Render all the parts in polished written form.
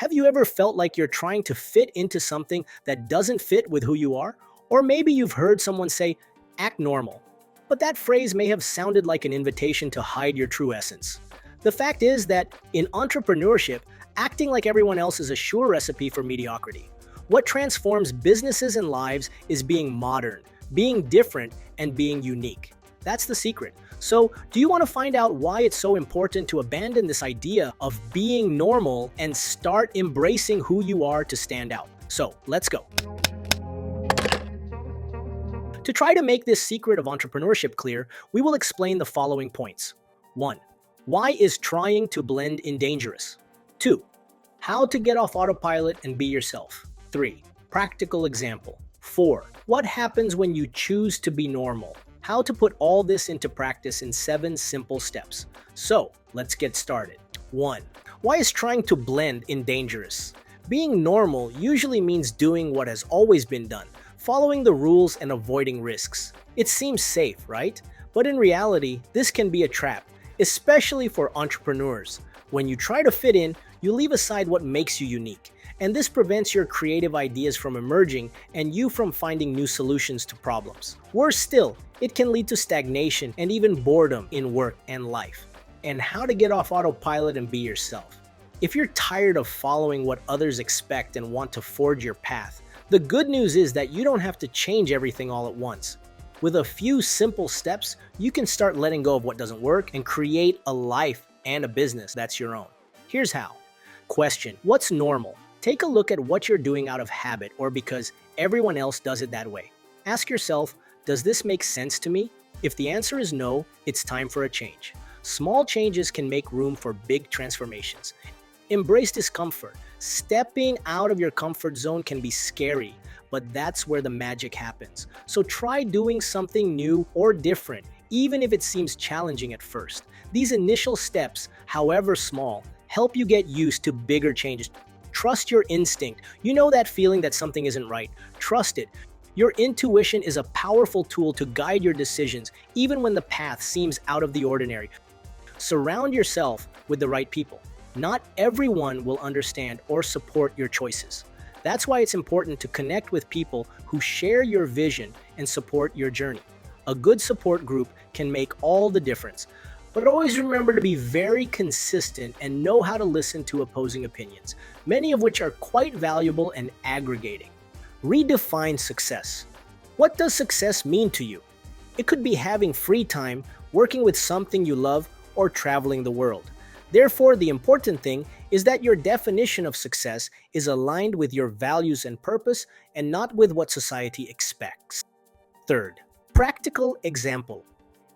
Have you ever felt like you're trying to fit into something that doesn't fit with who you are? Or maybe you've heard someone say, act normal. But that phrase may have sounded like an invitation to hide your true essence. The fact is that in entrepreneurship, acting like everyone else is a sure recipe for mediocrity. What transforms businesses and lives is being modern, being different, and being unique. That's the secret. So, do you want to find out why it's so important to abandon this idea of being normal and start embracing who you are to stand out? So, let's go. To try to make this secret of entrepreneurship clear, we will explain the following points. 1. Why is trying to blend in dangerous? 2. How to get off autopilot and be yourself. 3. Practical example. 4. What happens when you choose to be normal? How to put all this into practice in 7 simple steps. So, let's get started. 1. Why is trying to blend in dangerous? Being normal usually means doing what has always been done, following the rules and avoiding risks. It seems safe, right? But in reality, this can be a trap, especially for entrepreneurs. When you try to fit in, you leave aside what makes you unique. And this prevents your creative ideas from emerging and you from finding new solutions to problems. Worse still, it can lead to stagnation and even boredom in work and life. And how to get off autopilot and be yourself. If you're tired of following what others expect and want to forge your path, the good news is that you don't have to change everything all at once. With a few simple steps, you can start letting go of what doesn't work and create a life and a business that's your own. Here's how. Question: what's normal? Take a look at what you're doing out of habit or because everyone else does it that way. Ask yourself, does this make sense to me? If the answer is no, it's time for a change. Small changes can make room for big transformations. Embrace discomfort. Stepping out of your comfort zone can be scary, but that's where the magic happens. So try doing something new or different, even if it seems challenging at first. These initial steps, however small, help you get used to bigger changes. Trust your instinct. You know that feeling that something isn't right. Trust it. Your intuition is a powerful tool to guide your decisions, even when the path seems out of the ordinary. Surround yourself with the right people. Not everyone will understand or support your choices. That's why it's important to connect with people who share your vision and support your journey. A good support group can make all the difference. But always remember to be very consistent and know how to listen to opposing opinions, many of which are quite valuable and aggregating. Redefine success. What does success mean to you? It could be having free time, working with something you love, or traveling the world. Therefore, the important thing is that your definition of success is aligned with your values and purpose and not with what society expects. Third, practical example.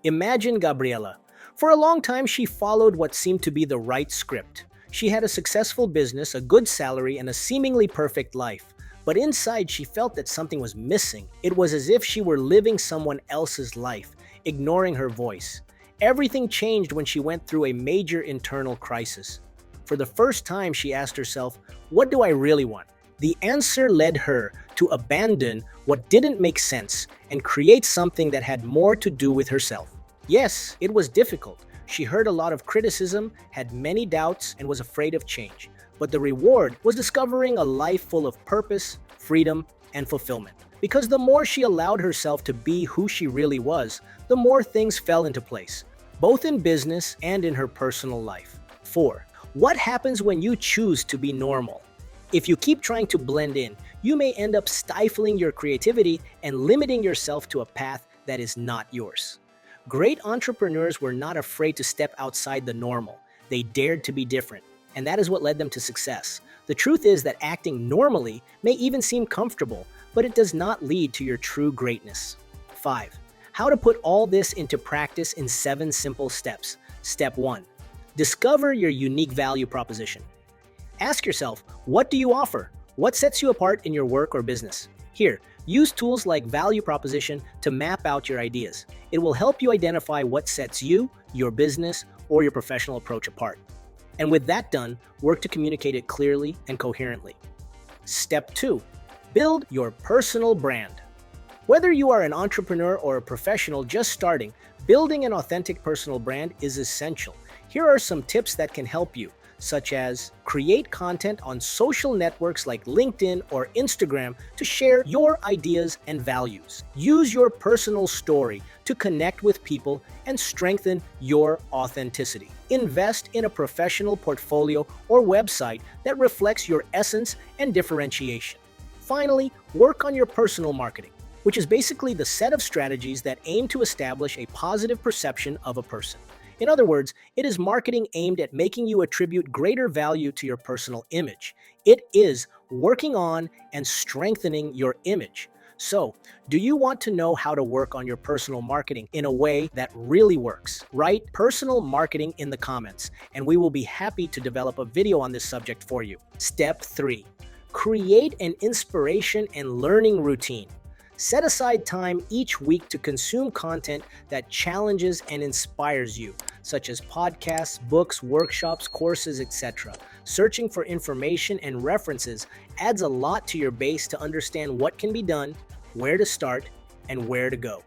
Imagine Gabriela. For a long time, she followed what seemed to be the right script. She had a successful business, a good salary, and a seemingly perfect life. But inside, she felt that something was missing. It was as if she were living someone else's life, ignoring her voice. Everything changed when she went through a major internal crisis. For the first time, she asked herself, what do I really want? The answer led her to abandon what didn't make sense and create something that had more to do with herself. Yes, it was difficult. She heard a lot of criticism, had many doubts, and was afraid of change. But the reward was discovering a life full of purpose, freedom, and fulfillment. Because the more she allowed herself to be who she really was, the more things fell into place, both in business and in her personal life. 4. What happens when you choose to be normal? If you keep trying to blend in, you may end up stifling your creativity and limiting yourself to a path that is not yours. Great entrepreneurs were not afraid to step outside the normal. They dared to be different, and that is what led them to success. The truth is that acting normally may even seem comfortable, but it does not lead to your true greatness. 5. How to put all this into practice in 7 simple steps. Step 1. Discover your unique value proposition. Ask yourself, what do you offer? What sets you apart in your work or business? Here, use tools like value proposition to map out your ideas. It will help you identify what sets you, your business, or your professional approach apart. And with that done, work to communicate it clearly and coherently. Step 2. Build your personal brand. Whether you are an entrepreneur or a professional just starting, building an authentic personal brand is essential. Here are some tips that can help you. such as create content on social networks like LinkedIn or Instagram to share your ideas and values. Use your personal story to connect with people and strengthen your authenticity. Invest in a professional portfolio or website that reflects your essence and differentiation. Finally, work on your personal marketing, which is basically the set of strategies that aim to establish a positive perception of a person. In other words, it is marketing aimed at making you attribute greater value to your personal image. It is working on and strengthening your image. So, do you want to know how to work on your personal marketing in a way that really works? Write personal marketing in the comments, and we will be happy to develop a video on this subject for you. Step 3. Create an inspiration and learning routine. Set aside time each week to consume content that challenges and inspires you, such as podcasts, books, workshops, courses, etc. Searching for information and references adds a lot to your base to understand what can be done, where to start, and where to go.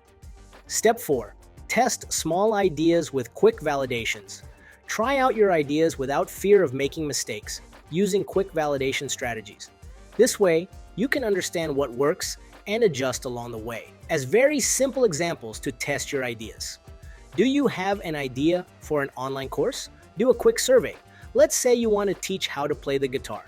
Step 4. Test small ideas with quick validations. Try out your ideas without fear of making mistakes, using quick validation strategies. This way, you can understand what works and adjust along the way. As very simple examples to test your ideas. Do you have an idea for an online course? Do a quick survey. Let's say you want to teach how to play the guitar.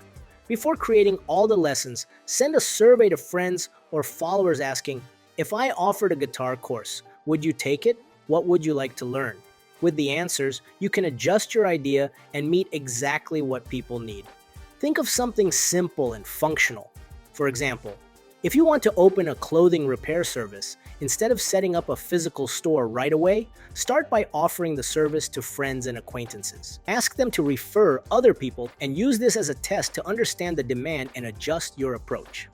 Before creating all the lessons, send a survey to friends or followers asking, if I offered a guitar course, would you take it? What would you like to learn? With the answers, you can adjust your idea and meet exactly what people need. Think of something simple and functional. For example, if you want to open a clothing repair service, instead of setting up a physical store right away, start by offering the service to friends and acquaintances. Ask them to refer other people and use this as a test to understand the demand and adjust your approach.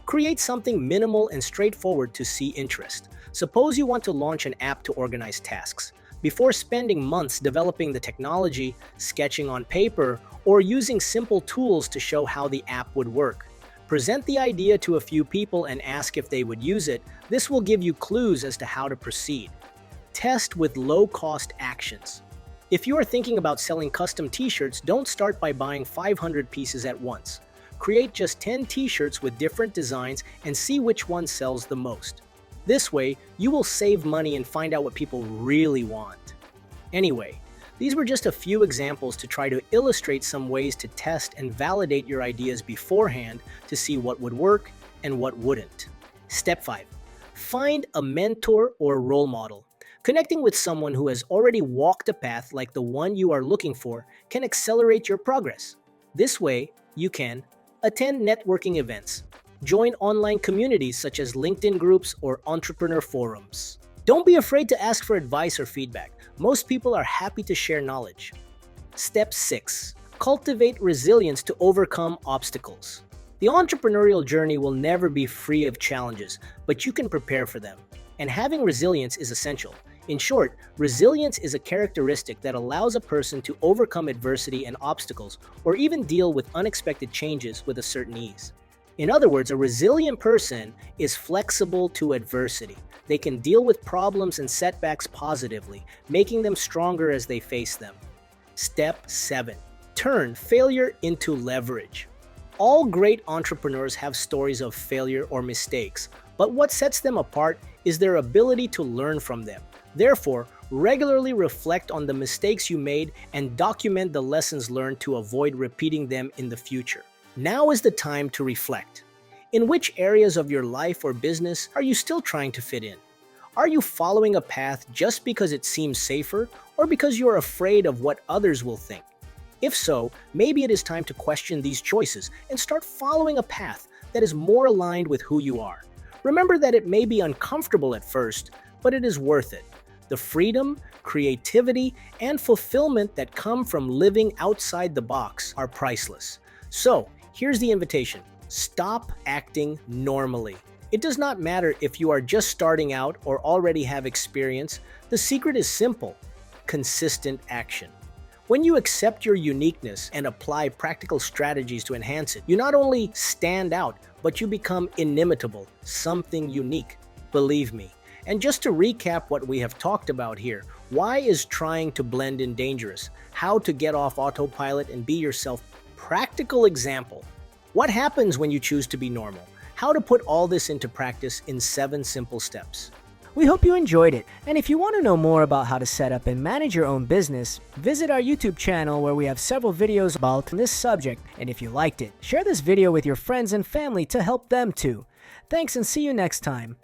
Create something minimal and straightforward to see interest. Suppose you want to launch an app to organize tasks. Before spending months developing the technology, sketching on paper, or using simple tools to show how the app would work, present the idea to a few people and ask if they would use it. This will give you clues as to how to proceed. Test with low-cost actions. If you are thinking about selling custom t-shirts, don't start by buying 500 pieces at once. Create just 10 t-shirts with different designs and see which one sells the most. This way, you will save money and find out what people really want. Anyway, these were just a few examples to try to illustrate some ways to test and validate your ideas beforehand to see what would work and what wouldn't. Step 5. Find a mentor or role model. Connecting with someone who has already walked a path like the one you are looking for can accelerate your progress. This way, you can attend networking events, join online communities such as LinkedIn groups or entrepreneur forums. Don't be afraid to ask for advice or feedback. Most people are happy to share knowledge. Step 6. Cultivate resilience to overcome obstacles. The entrepreneurial journey will never be free of challenges, but you can prepare for them. And having resilience is essential. In short, resilience is a characteristic that allows a person to overcome adversity and obstacles, or even deal with unexpected changes with a certain ease. In other words, a resilient person is flexible to adversity. They can deal with problems and setbacks positively, making them stronger as they face them. Step 7. Turn failure into leverage. All great entrepreneurs have stories of failure or mistakes, but what sets them apart is their ability to learn from them. Therefore, regularly reflect on the mistakes you made and document the lessons learned to avoid repeating them in the future. Now is the time to reflect. In which areas of your life or business are you still trying to fit in? Are you following a path just because it seems safer, or because you're afraid of what others will think? If so, maybe it is time to question these choices and start following a path that is more aligned with who you are. Remember that it may be uncomfortable at first, but it is worth it. The freedom, creativity, and fulfillment that come from living outside the box are priceless. So, here's the invitation. Stop acting normally. It does not matter if you are just starting out or already have experience. The secret is simple: consistent action. When you accept your uniqueness and apply practical strategies to enhance it, you not only stand out, but you become inimitable, something unique. Believe me. And just to recap what we have talked about here, Why is trying to blend in dangerous? How to get off autopilot and be yourself. Practical example. What happens when you choose to be normal? How to put all this into practice in 7 simple steps. We hope you enjoyed it, and if you want to know more about how to set up and manage your own business, visit our YouTube channel where we have several videos about this subject, and if you liked it, share this video with your friends and family to help them too. Thanks and see you next time.